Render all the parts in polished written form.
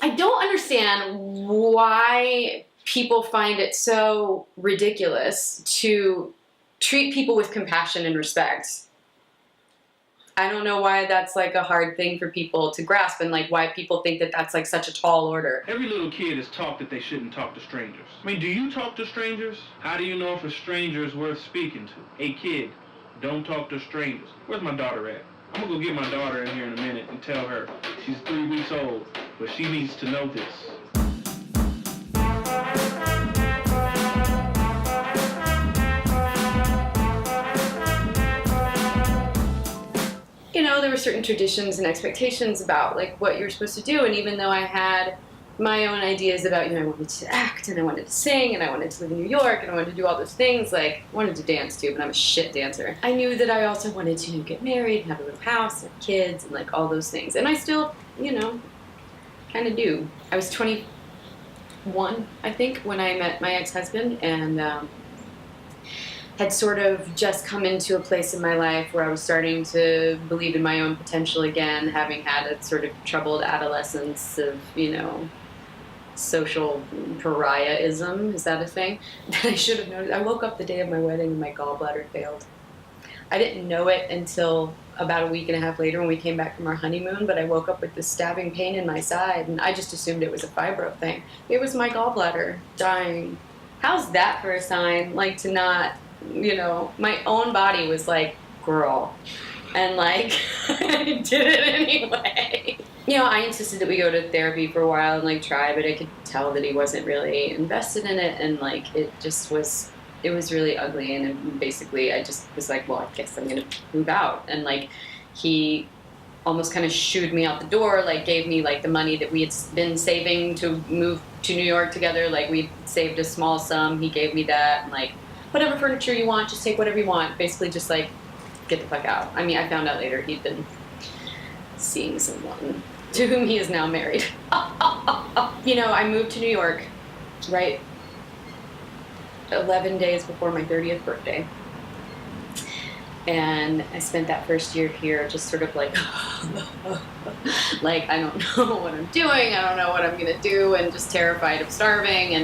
I don't understand why people find it so ridiculous to treat people with compassion and respect. I don't know why that's like a hard thing for people to grasp, and like why people think that that's like such a tall order. Every little kid is taught that they shouldn't talk to strangers. I mean, do you talk to strangers? How do you know if a stranger is worth speaking to? Hey kid, don't talk to strangers. Where's my daughter at? I'm gonna go get my daughter in here in a minute and tell her she's 3 weeks old, but she needs to know this. You know, there were certain traditions and expectations about like what you're supposed to do, and even though I had my own ideas about, you know, I wanted to act and I wanted to sing and I wanted to live in New York and I wanted to do all those things, like I wanted to dance too, but I'm a shit dancer. I knew that I also wanted to get married and have a little house and kids and like all those things, and I still, you know, kind of do. I was 21, I think, when I met my ex-husband, and had sort of just come into a place in my life where I was starting to believe in my own potential again, having had a sort of troubled adolescence of, you know, social pariahism. Is that a thing? That I should have noticed. I woke up the day of my wedding and my gallbladder failed. I didn't know it until about a week and a half later when we came back from our honeymoon, but I woke up with this stabbing pain in my side, and I just assumed it was a fibro thing. It was my gallbladder dying. How's that for a sign? Like, to not, you know, my own body was like, girl. And like, I did it anyway. You know, I insisted that we go to therapy for a while and like try, but I could tell that he wasn't really invested in it, and like it just was, it was really ugly. And basically I just was like, well, I guess I'm gonna move out. And like, he almost kind of shooed me out the door, like gave me like the money that we had been saving to move to New York together. Like, we'd saved a small sum, he gave me that, and like, whatever furniture you want, just take whatever you want. Basically just like, get the fuck out. I mean, I found out later he'd been seeing someone to whom he is now married. You know, I moved to New York, right, 11 days before my 30th birthday. And I spent that first year here just sort of like, like, I don't know what I'm doing, I don't know what I'm gonna do, and just terrified of starving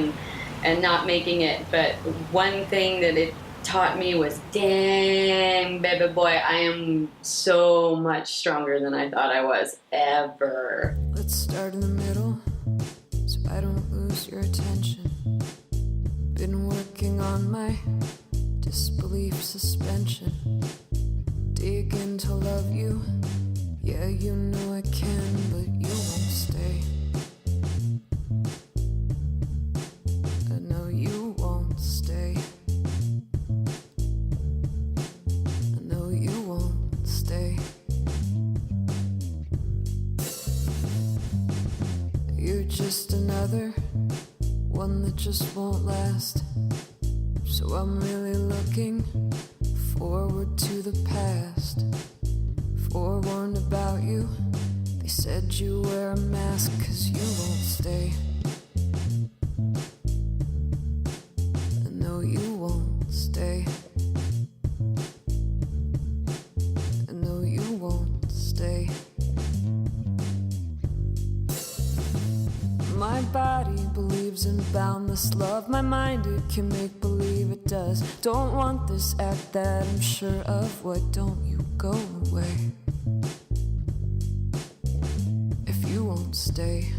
and not making it. But one thing that it taught me was, dang, baby boy, I am so much stronger than I thought I was, ever. Let's start in the middle, so I don't lose your attention. Been working on my disbelief suspension. Digging to love you, yeah, you know I can, but you won't stay. I know you won't stay. I know you won't stay. You're just another one that just won't last. So I'm really looking forward to the past. Forewarned about you, they said you wear a mask 'cause you won't stay. I know you won't stay. I know you won't stay. My body believes in boundless love. My mind, it can make believe it does. Don't want this act that I'm sure of. Why don't you go away? If you won't stay,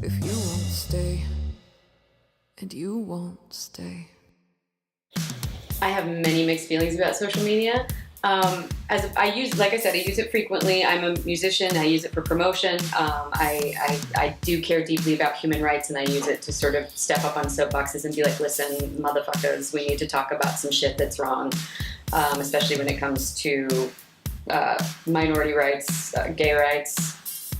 if you won't stay, and you won't stay. I have many mixed feelings about social media. I use it frequently. I'm a musician. I use it for promotion. I do care deeply about human rights, and I use it to sort of step up on soapboxes and be like, listen, motherfuckers, we need to talk about some shit that's wrong, especially when it comes to minority rights, gay rights,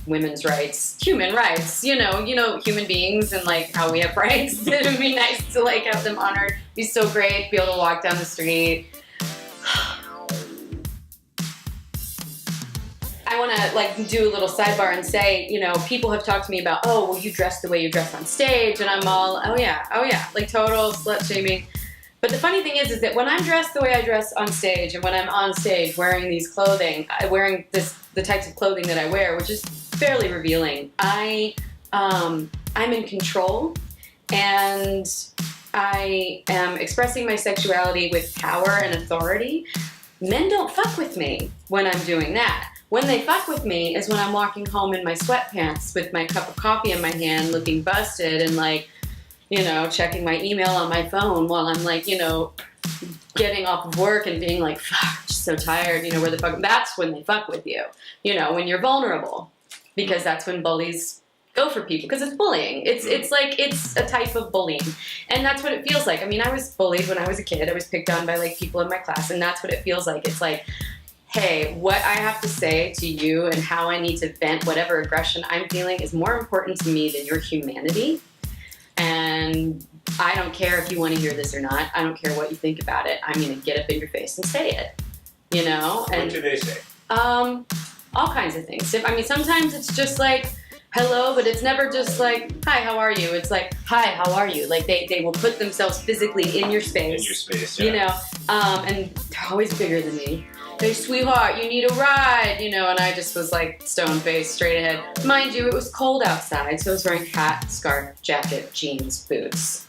women's rights, human rights, you know, human beings, and like how we have rights. It would be nice to like have them honored. It'd be so great to be able to walk down the street. I want to like do a little sidebar and say, you know, people have talked to me about, oh, well, you dress the way you dress on stage, and I'm all, oh yeah, like total slut shaming. But the funny thing is that when I'm dressed the way I dress on stage, and when I'm on stage wearing these clothing, wearing the types of clothing that I wear, which is fairly revealing. I'm in control, and I am expressing my sexuality with power and authority. Men don't fuck with me when I'm doing that. When they fuck with me is when I'm walking home in my sweatpants with my cup of coffee in my hand, looking busted, and like, you know, checking my email on my phone while I'm like, you know, getting off of work and being like, fuck, I'm just so tired, you know, where the fuck, that's when they fuck with you, you know, when you're vulnerable, because that's when bullies go for people, because it's bullying. It's like, it's a type of bullying, and that's what it feels like. I mean, I was bullied when I was a kid. I was picked on by like people in my class, and that's what it feels like. It's like, hey, what I have to say to you and how I need to vent whatever aggression I'm feeling is more important to me than your humanity. And I don't care if you want to hear this or not. I don't care what you think about it. I'm going to get up in your face and say it, you know? And, what do they say? all kinds of things. I mean, sometimes it's just like, hello, but it's never just like, hi, how are you? It's like, hi, how are you? Like, they will put themselves physically in your space. In your space, yeah. You know? And they're always bigger than me. Hey, sweetheart, you need a ride, you know, and I just was like stone-faced, straight ahead. Mind you, it was cold outside, so I was wearing hat, scarf, jacket, jeans, boots,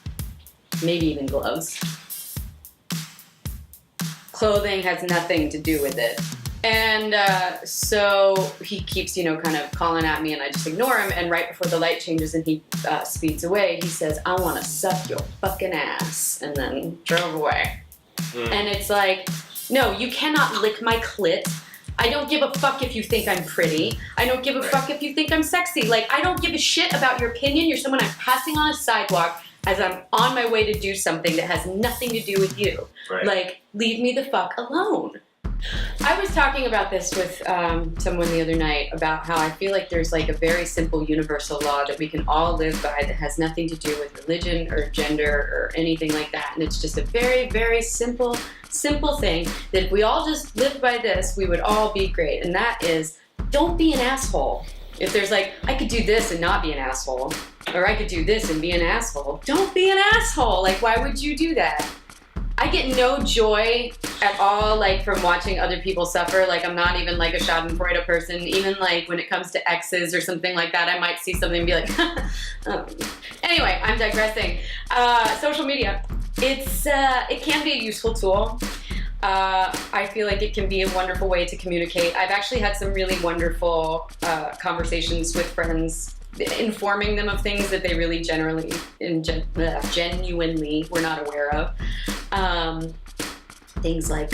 maybe even gloves. Clothing has nothing to do with it. And so he keeps, you know, kind of calling at me, and I just ignore him, and right before the light changes and he speeds away, he says, I want to suck your fucking ass, and then drove away. And it's like, no, you cannot lick my clit. I don't give a fuck if you think I'm pretty. I don't give a fuck if you think I'm sexy. Like, I don't give a shit about your opinion. You're someone I'm passing on a sidewalk as I'm on my way to do something that has nothing to do with you. Right. Like, leave me the fuck alone. I was talking about this with someone the other night about how I feel like there's like a very simple universal law that we can all live by that has nothing to do with religion or gender or anything like that. And it's just a very, very simple thing that if we all just lived by this, we would all be great. And that is, don't be an asshole. If there's like, I could do this and not be an asshole, or I could do this and be an asshole, don't be an asshole. Like, why would you do that? I get no joy at all, like, from watching other people suffer. Like, I'm not even, like, a schadenfreude person. Even, like, when it comes to exes or something like that, I might see something and be like, Anyway, I'm digressing. Social media. It can be a useful tool. I feel like it can be a wonderful way to communicate. I've actually had some really wonderful conversations with friends, informing them of things that they really genuinely were not aware of. Things like,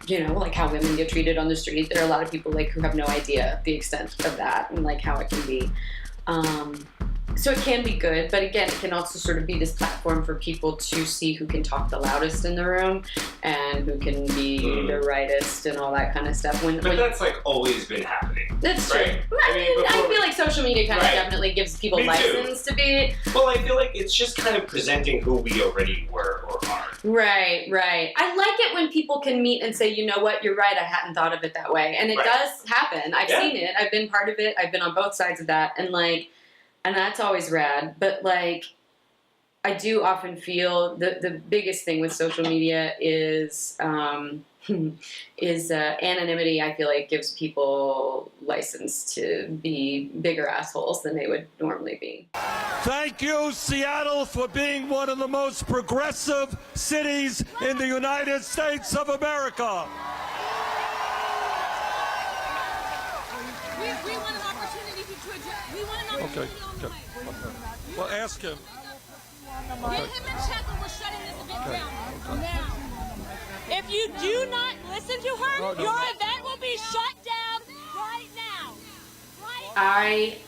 you know, like how women get treated on the street. There are a lot of people like who have no idea the extent of that and like how it can be. So it can be good, but again, it can also sort of be this platform for people to see who can talk the loudest in the room and who can be the rightest and all that kind of stuff. But that's like always been happening. That's true. Right? I feel like social media kind of definitely gives people license to be. Well, I feel like it's just kind of presenting who we already were or are. Right. I like it when people can meet and say, you know what, you're right, I hadn't thought of it that way. And it does happen. I've seen it. I've been part of it. I've been on both sides of that. And that's always rad. But, like, I do often feel the biggest thing with social media is anonymity. I feel like gives people license to be bigger assholes than they would normally be. Thank you, Seattle, for being one of the most progressive cities in the United States of America. We want an opportunity to address. We want an opportunity on the mic. Well, ask him. Get him in check or we're shutting this event down. Now. If you do not listen to her, your event will be shut down right now. I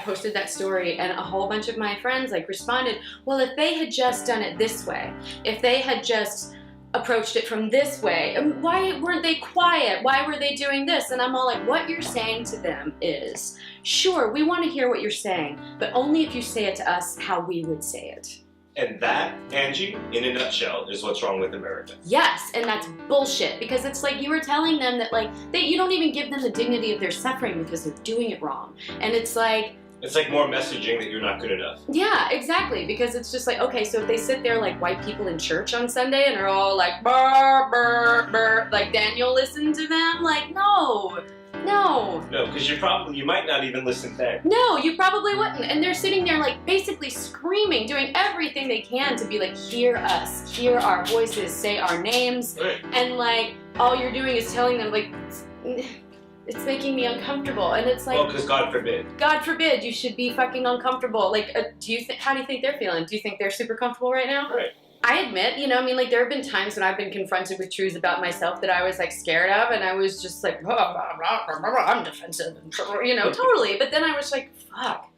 posted that story, and a whole bunch of my friends like responded, well, if they had just done it this way, if they had just approached it from this way, why weren't they quiet? Why were they doing this? And I'm all like, what you're saying to them is, sure, we want to hear what you're saying, but only if you say it to us how we would say it. And that, Angie, in a nutshell, is what's wrong with America. Yes, and that's bullshit, because it's like you were telling them that, like, you don't even give them the dignity of their suffering because they're doing it wrong. And it's like more messaging that you're not good enough. Yeah, exactly, because it's just like, okay, so if they sit there like white people in church on Sunday and are all like, burr, burr, burr, like Daniel listened to them, like, no, No. No, because you might not even listen back. No, you probably wouldn't. And they're sitting there like basically screaming, doing everything they can to be like, hear us, hear our voices, say our names. Right. And like, all you're doing is telling them like, it's making me uncomfortable. And it's like, Well, because God forbid. God forbid you should be fucking uncomfortable. Like, how do you think they're feeling? Do you think they're super comfortable right now? Right. I admit, I mean, like, there have been times when I've been confronted with truths about myself that I was, like, scared of, and I was just like, I'm defensive, and, totally. But then I was like, fuck,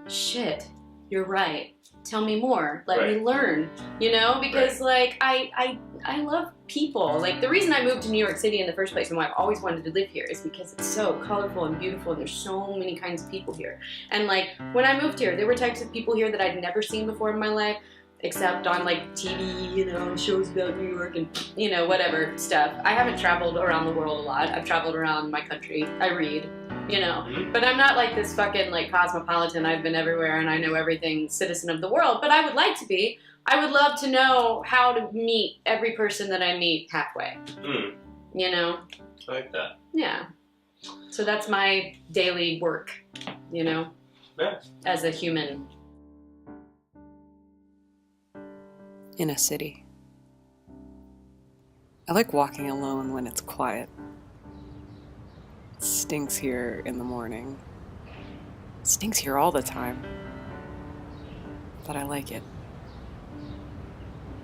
shit, you're right. Tell me more. Let me learn, because, like, I love people. Like, the reason I moved to New York City in the first place and why I've always wanted to live here is because it's so colorful and beautiful, and there's so many kinds of people here. And, like, when I moved here, there were types of people here that I'd never seen before in my life, except on like TV, shows about New York and, whatever stuff. I haven't traveled around the world a lot. I've traveled around my country. I read, but I'm not like this fucking like cosmopolitan. I've been everywhere and I know everything, citizen of the world, but I would like to be. I would love to know how to meet every person that I meet halfway. I like that. Yeah. So that's my daily work, Yeah. as a human. In a city. I like walking alone when it's quiet. It stinks here in the morning. It stinks here all the time. But I like it.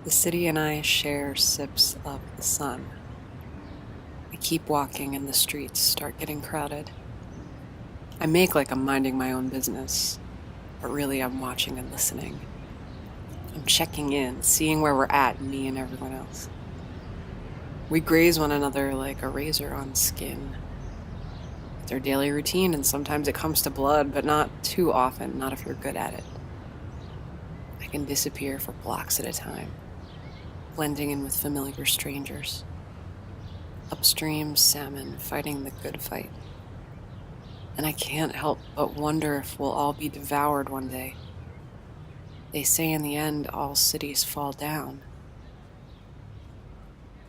The city and I share sips of the sun. I keep walking and the streets start getting crowded. I make like I'm minding my own business, but really I'm watching and listening. I'm checking in, seeing where we're at, me and everyone else. We graze one another like a razor on skin. It's our daily routine, and sometimes it comes to blood, but not too often, not if you're good at it. I can disappear for blocks at a time, blending in with familiar strangers. Upstream salmon fighting the good fight. And I can't help but wonder if we'll all be devoured one day. They say in the end, all cities fall down.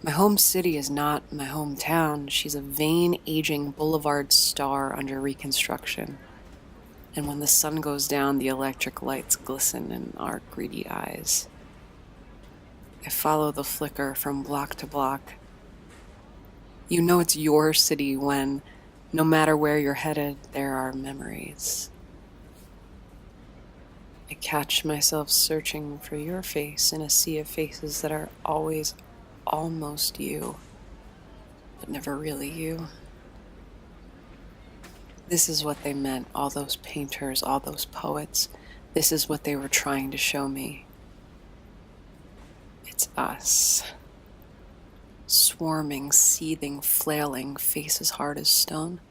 My home city is not my hometown. She's a vain, aging boulevard star under reconstruction. And when the sun goes down, the electric lights glisten in our greedy eyes. I follow the flicker from block to block. You know it's your city when, no matter where you're headed, there are memories. I catch myself searching for your face in a sea of faces that are always almost you, but never really you. This is what they meant, all those painters, all those poets. This is what they were trying to show me. It's us. Swarming, seething, flailing, faces hard as stone.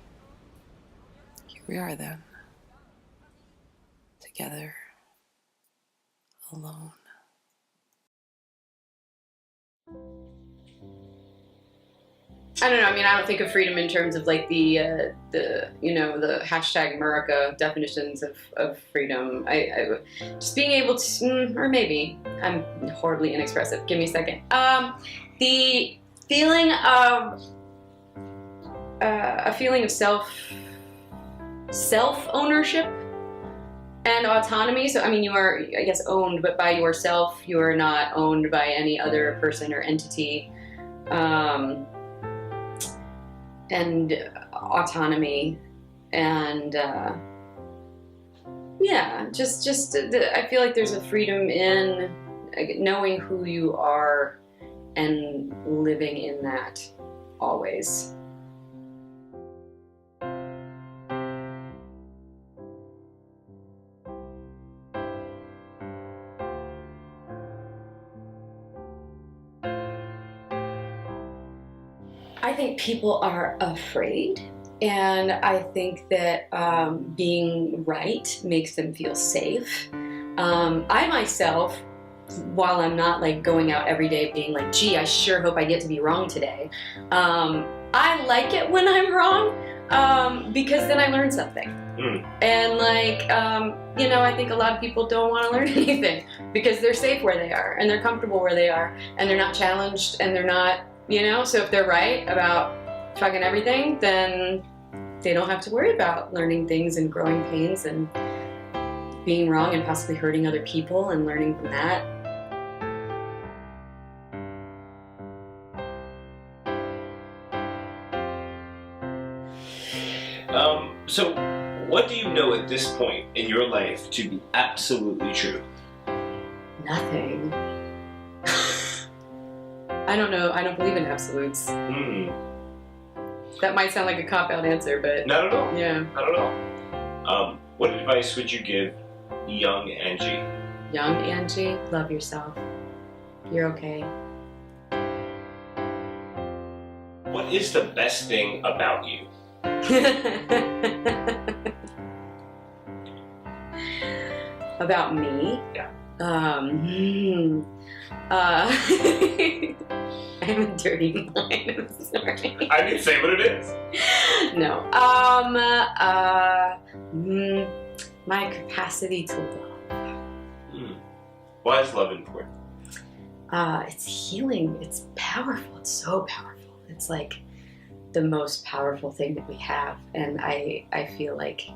Here we are then. Together. Alone. I don't know. I mean, I don't think of freedom in terms of like the hashtag America definitions of freedom. I just being able to, or maybe I'm horribly inexpressive. Give me a second. The feeling of a feeling of self ownership and autonomy. So, I mean, you are, I guess, owned, but by yourself. You are not owned by any other person or entity. And autonomy, and just I feel like there's a freedom in knowing who you are and living in that always. I think people are afraid, and I think that being right makes them feel safe. I myself, while I'm not like going out every day being like, gee, I sure hope I get to be wrong today, I like it when I'm wrong, because then I learn something. And like, I think a lot of people don't want to learn anything because they're safe where they are and they're comfortable where they are and they're not challenged and they're not, so if they're right about fucking everything, then they don't have to worry about learning things and growing pains and being wrong and possibly hurting other people and learning from that. So, what do you know at this point in your life to be absolutely true? Nothing. I don't know. I don't believe in absolutes. That might sound like a cop-out answer, but... Not at all. Yeah. Not at all. What advice would you give young Angie? Young Angie, love yourself. You're okay. What is the best thing about you? About me? Yeah. I'm a dirty mind. I'm sorry. I didn't say what it is. No. My capacity to love. Why is love important? It's healing. It's powerful. It's so powerful. It's like the most powerful thing that we have. And I feel like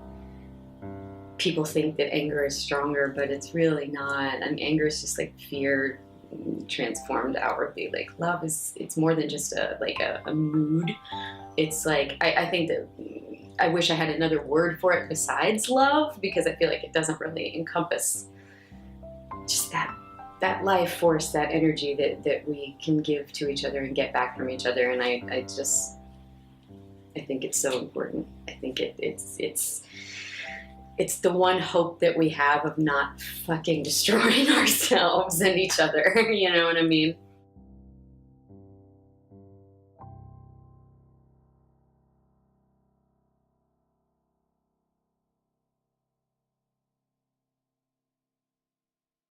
people think that anger is stronger, but it's really not. I mean, anger is just like fear transformed outwardly. Like love it's more than just a mood. It's like I think that I wish I had another word for it besides love, because I feel like it doesn't really encompass just that life force, that energy that we can give to each other and get back from each other. And I think it's so important. I think it's the one hope that we have of not fucking destroying ourselves and each other. You know what I mean?